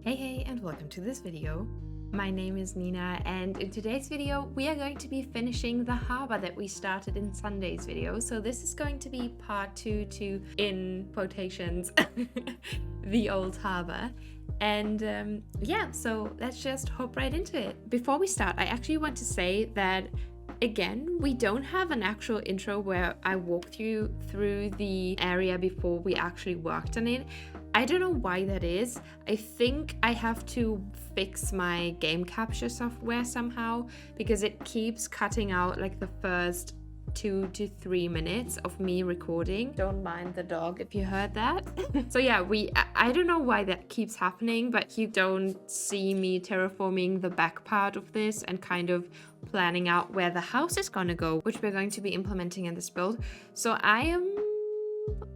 Hey and welcome to this video. My name is Nina and in today's video we are going to be finishing the harbour that we started in Sunday's video. So this is going to be part 2 to, in quotations, the old harbour. And yeah, so let's just hop right into it. Before we start, I actually want to say that again, we don't have an actual intro where I walked you through the area before we actually worked on it. I don't know why that is. I think I have to fix my game capture software somehow because it keeps cutting out like the first 2 to 3 minutes of me recording. Don't mind the dog if you heard that. So yeah, I don't know why that keeps happening, but you don't see me terraforming the back part of this and kind of planning out where the house is gonna go, which we're going to be implementing in this build. So I am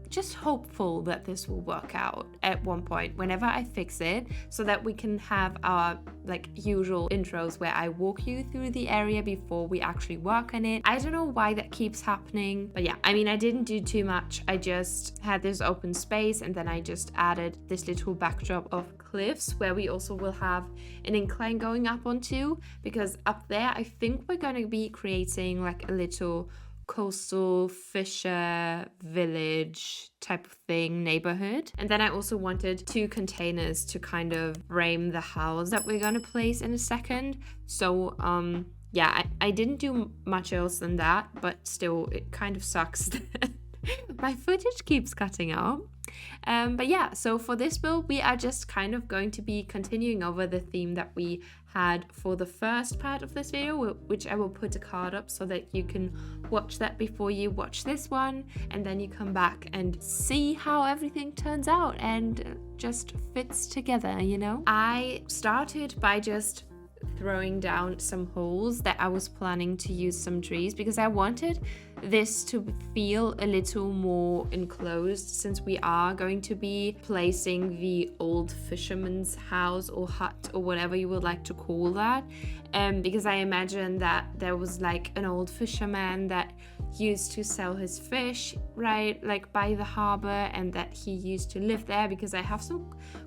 just hopeful that this will work out at one point whenever I fix it, so that we can have our like usual intros where I walk you through the area before we actually work on it. I don't know why that keeps happening, but yeah, I mean, I didn't do too much. I just had this open space and then I just added this little backdrop of cliffs where we also will have an incline going up onto, because up there I think we're going to be creating like a little coastal fisher village type of thing, neighborhood. And then I also wanted 2 containers to kind of frame the house that we're gonna place in a second. So yeah, I didn't do much else than that, but still it kind of sucks that my footage keeps cutting out. But yeah, so for this build we are just kind of going to be continuing over the theme that we had for the first part of this video, which I will put a card up so that you can watch that before you watch this one, and then you come back and see how everything turns out and just fits together, you know? I started by just throwing down some holes that I was planning to use some trees because I wanted this to feel a little more enclosed, since we are going to be placing the old fisherman's house or hut or whatever you would like to call that, because I imagine that there was like an old fisherman that used to sell his fish right like by the harbour, and that he used to live there, because I have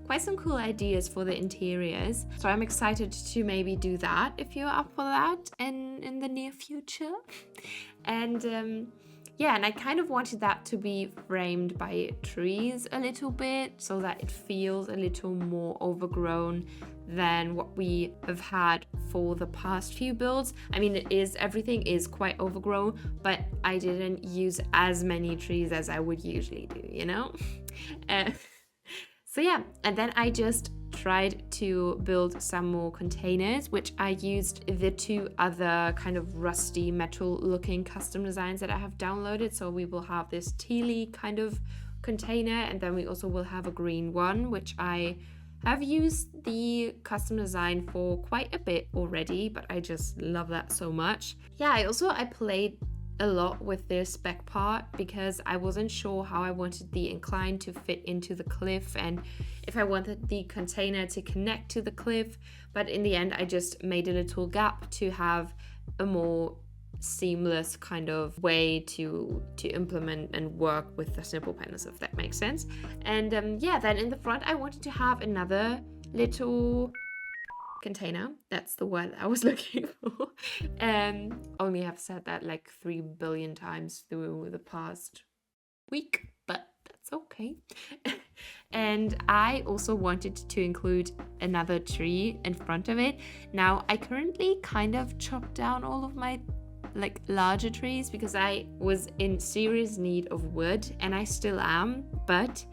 quite some cool ideas for the interiors. So I'm excited to maybe do that if you're up for that in the near future. And yeah, and I kind of wanted that to be framed by trees a little bit so that it feels a little more overgrown than what we have had for the past few builds. I mean, everything is quite overgrown, but I didn't use as many trees as I would usually do, you know? So yeah, and then I just tried to build some more containers, which I used the 2 other kind of rusty metal looking custom designs that I have downloaded. So we will have this tealy kind of container, and then we also will have a green one, which I have used the custom design for quite a bit already, but I just love that so much. Yeah, I played a lot with this back part because I wasn't sure how I wanted the incline to fit into the cliff and if I wanted the container to connect to the cliff, but in the end I just made a little gap to have a more seamless kind of way to implement and work with the simple panels, if that makes sense. And yeah, then in the front I wanted to have another little container. That's the word I was looking for. Only have said that like 3 billion times through the past week, but that's okay. And I also wanted to include another tree in front of it. Now I currently kind of chopped down all of my like larger trees because I was in serious need of wood, and I still am, but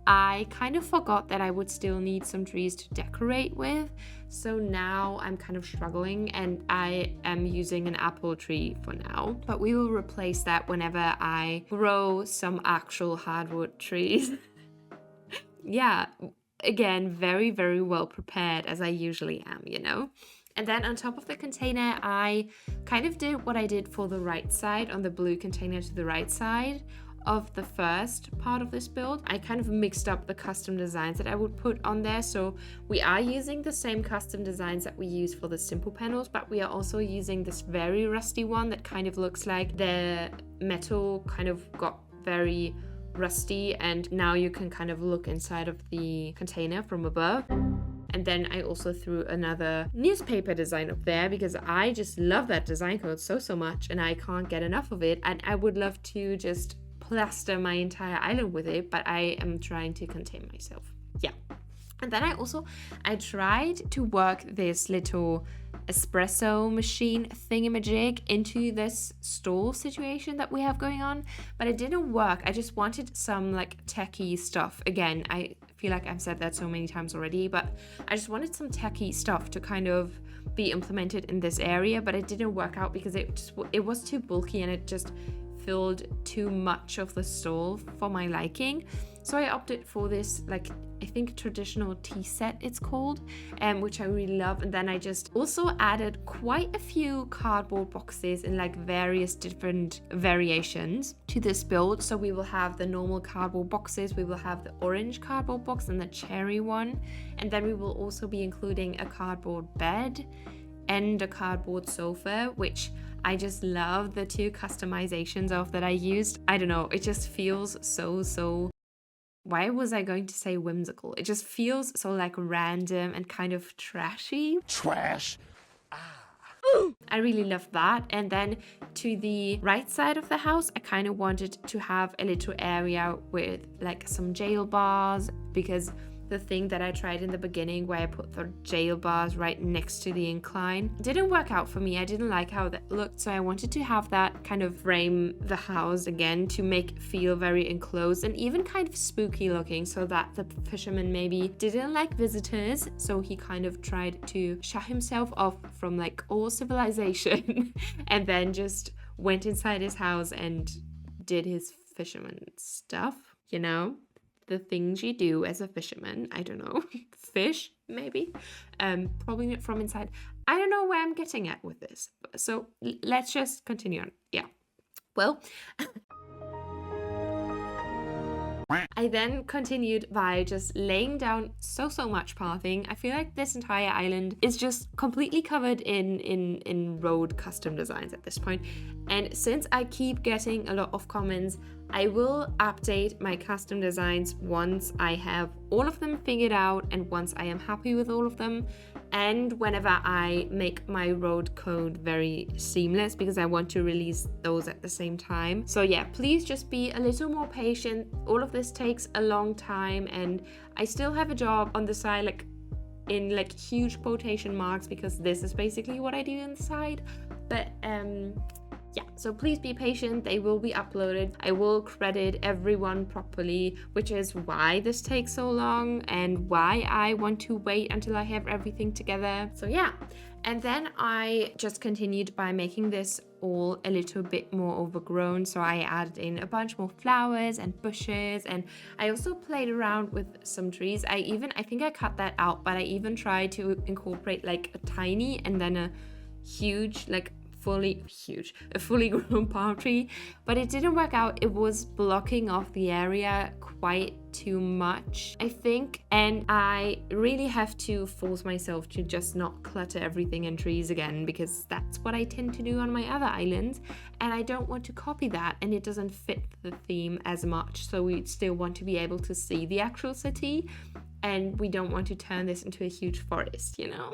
I kind of forgot that I would still need some trees to decorate with. So now I'm kind of struggling, and I am using an apple tree for now. But we will replace that whenever I grow some actual hardwood trees. Yeah, again, very, very well prepared as I usually am, you know? And then on top of the container, I kind of did what I did for the right side, on the blue container to the right side of the first part of this build. I kind of mixed up the custom designs that I would put on there. So we are using the same custom designs that we use for the simple panels, but we are also using this very rusty one that kind of looks like the metal kind of got very rusty, and now you can kind of look inside of the container from above. And then I also threw another newspaper design up there because I just love that design code so much and I can't get enough of it. And I would love to just plaster my entire island with it, but I am trying to contain myself. Yeah. And then I tried to work this little espresso machine thingamajig into this stall situation that we have going on, but it didn't work. I just wanted some like techie stuff. Again, I feel like I've said that so many times already, but I just wanted some techie stuff to kind of be implemented in this area, but it didn't work out because it was too bulky and it just filled too much of the stall for my liking. So I opted for this, like, I think traditional tea set it's called, which I really love. And then I just also added quite a few cardboard boxes in like various different variations to this build. So we will have the normal cardboard boxes, we will have the orange cardboard box and the cherry one, and then we will also be including a cardboard bed and a cardboard sofa, which I just love the two customizations of that I used. I don't know, it just feels so why was I going to say whimsical? It just feels so like random and kind of trashy. Trash. I really love that. And then to the right side of the house, I kind of wanted to have a little area with like some jail bars, because the thing that I tried in the beginning where I put the jail bars right next to the incline didn't work out for me. I didn't like how that looked, so I wanted to have that kind of frame the house again to make it feel very enclosed and even kind of spooky looking, so that the fisherman maybe didn't like visitors, so he kind of tried to shut himself off from like all civilization and then just went inside his house and did his fisherman stuff, you know, the things you do as a fisherman. I don't know, fish maybe, probably from inside. I don't know where I'm getting at with this, so let's just continue on. Yeah, well, I then continued by just laying down so much pathing. I feel like this entire island is just completely covered in road custom designs at this point. And since I keep getting a lot of comments, I will update my custom designs once I have all of them figured out and once I am happy with all of them, and whenever I make my road code very seamless, because I want to release those at the same time. So yeah, please just be a little more patient. All of this takes a long time and I still have a job on the side, like in like huge quotation marks, because this is basically what I do on the side. But yeah, so please be patient. They will be uploaded. I will credit everyone properly, which is why this takes so long and why I want to wait until I have everything together. So yeah, and then I just continued by making this all a little bit more overgrown. So I added in a bunch more flowers and bushes, and I also played around with some trees. I think I cut that out, but I even tried to incorporate like a tiny and then a huge, like a fully grown palm tree, but it didn't work out. It was blocking off the area quite too much, I think, and I really have to force myself to just not clutter everything in trees again, because that's what I tend to do on my other islands, and I don't want to copy that, and it doesn't fit the theme as much. So we still want to be able to see the actual city, and we don't want to turn this into a huge forest, you know.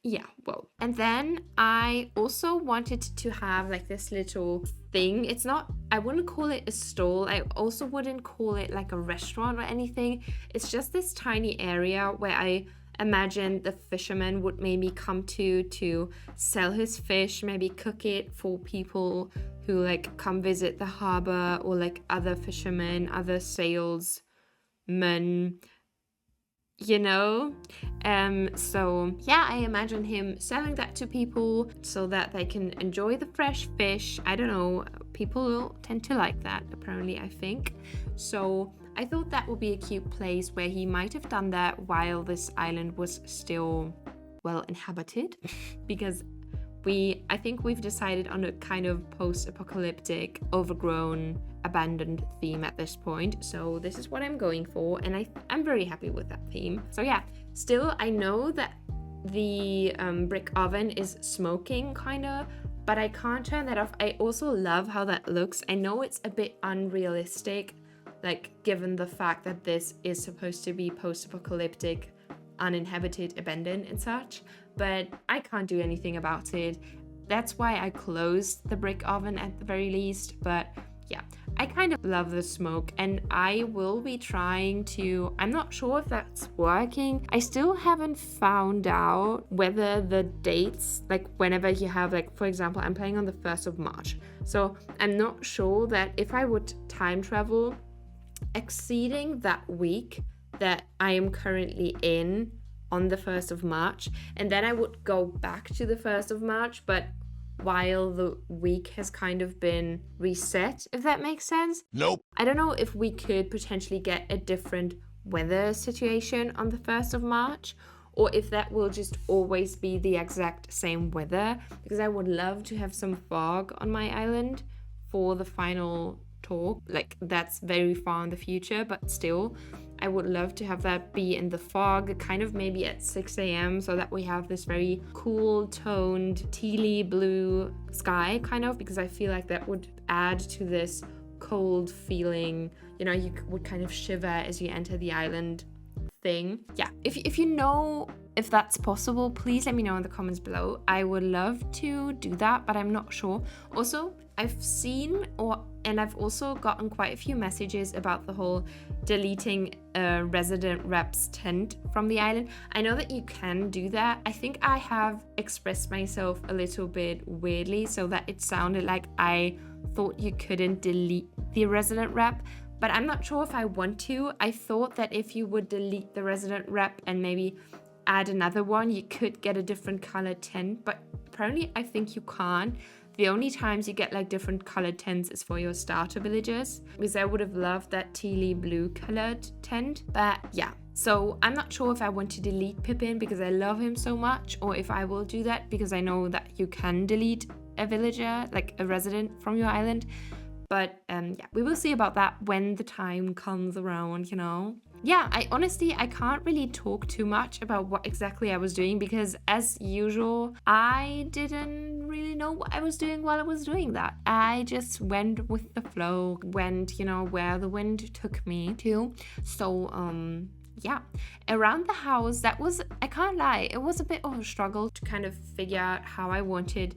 Yeah, well, and then I also wanted to have like this little thing. It's not, I wouldn't call it a stall. I also wouldn't call it like a restaurant or anything. It's just this tiny area where I imagine the fisherman would maybe come to sell his fish, maybe cook it for people who like come visit the harbor, or like other fishermen, other salesmen, you know. So yeah, I imagine him selling that to people so that they can enjoy the fresh fish. I don't know, people tend to like that apparently, I think. So I thought that would be a cute place where he might have done that while this island was still well inhabited, because I think we've decided on a kind of post-apocalyptic, overgrown, abandoned theme at this point. So this is what I'm going for, and I'm very happy with that theme. So yeah, still I know that the brick oven is smoking kinda, but I can't turn that off. I also love how that looks. I know it's a bit unrealistic, like given the fact that this is supposed to be post-apocalyptic uninhabited, abandoned and such, but I can't do anything about it. That's why I closed the brick oven at the very least. But yeah, I kind of love the smoke, and I will be trying to, I'm not sure if that's working. I still haven't found out whether the dates, like whenever you have, like for example, I'm playing on the 1st of March. So I'm not sure that if I would time travel exceeding that week that I am currently in on the 1st of March, and then I would go back to the 1st of March, but while the week has kind of been reset, if that makes sense. Nope. I don't know if we could potentially get a different weather situation on the 1st of March, or if that will just always be the exact same weather, because I would love to have some fog on my island for the final talk. Like, that's very far in the future, but still, I would love to have that be in the fog, kind of maybe at 6 a.m. so that we have this very cool toned tealy blue sky, kind of, because I feel like that would add to this cold feeling, you know, you would kind of shiver as you enter the island thing. Yeah, if you know if that's possible, please let me know in the comments below. I would love to do that, but I'm not sure. Also, I've seen and I've also gotten quite a few messages about the whole deleting a resident rep's tent from the island. I know that you can do that. I think I have expressed myself a little bit weirdly so that it sounded like I thought you couldn't delete the resident rep, but I'm not sure if I want to. I thought that if you would delete the resident rep and maybe add another one, you could get a different colored tent, but apparently I think you can't. The only times you get like different colored tents is for your starter villagers, because I would have loved that tealy blue colored tent. But yeah, so I'm not sure if I want to delete Pippin because I love him so much, or if I will do that because I know that you can delete a villager, like a resident from your island. But yeah, we will see about that when the time comes around, you know. Yeah, I can't really talk too much about what exactly I was doing because, as usual, I didn't really know what I was doing while I was doing that. I just went with the flow, went, you know, where the wind took me to. So, yeah, around the house, that was, I can't lie, it was a bit of a struggle to kind of figure out how I wanted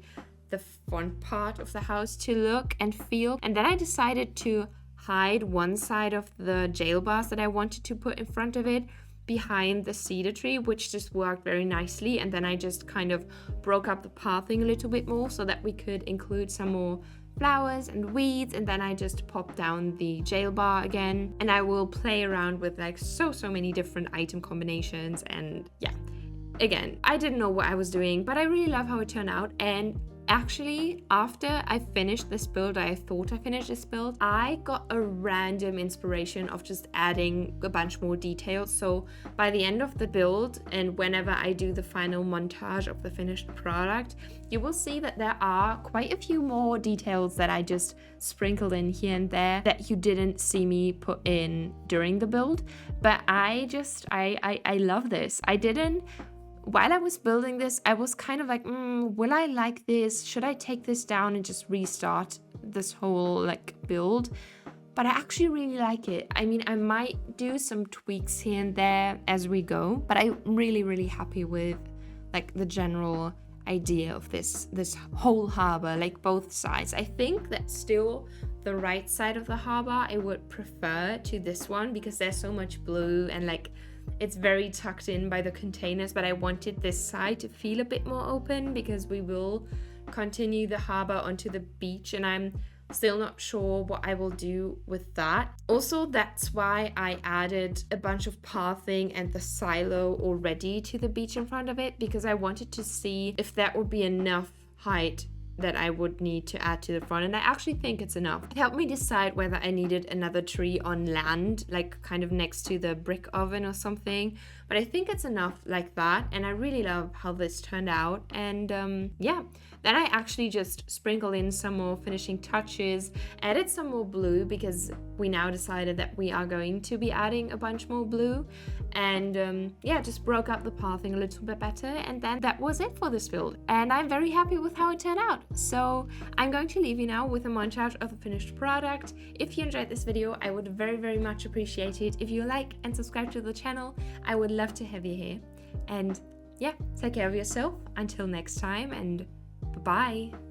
the front part of the house to look and feel. And then I decided to hide one side of the jail bars that I wanted to put in front of it behind the cedar tree, which just worked very nicely. And then I just kind of broke up the pathing a little bit more so that we could include some more flowers and weeds, and then I just popped down the jail bar again, and I will play around with like so many different item combinations. And yeah, again, I didn't know what I was doing, but I really love how it turned out. And actually, after I finished this build, I thought I finished this build, I got a random inspiration of just adding a bunch more details. So by the end of the build, and whenever I do the final montage of the finished product, you will see that there are quite a few more details that I just sprinkled in here and there that you didn't see me put in during the build. But I love this. While I was building this, I was kind of like, will I like this? Should I take this down and just restart this whole like build? But I actually really like it. I mean, I might do some tweaks here and there as we go, but I'm really happy with like the general idea of this whole harbor, like both sides. I think that still the right side of the harbor I would prefer to this one because there's so much blue and like it's very tucked in by the containers, but I wanted this side to feel a bit more open because we will continue the harbor onto the beach, and I'm still not sure what I will do with that. Also, that's why I added a bunch of pathing and the silo already to the beach in front of it, because I wanted to see if that would be enough height that I would need to add to the front, and I actually think it's enough. It helped me decide whether I needed another tree on land, like kind of next to the brick oven or something, but I think it's enough like that, and I really love how this turned out. And yeah, Then I actually just sprinkled in some more finishing touches, added some more blue because we now decided that we are going to be adding a bunch more blue, and yeah, just broke up the pathing a little bit better, and then that was it for this build. And I'm very happy with how it turned out. So I'm going to leave you now with a montage of the finished product. If you enjoyed this video, I would very, very much appreciate it if you like and subscribe to the channel. I would love to have you here. And yeah, take care of yourself until next time, and bye-bye.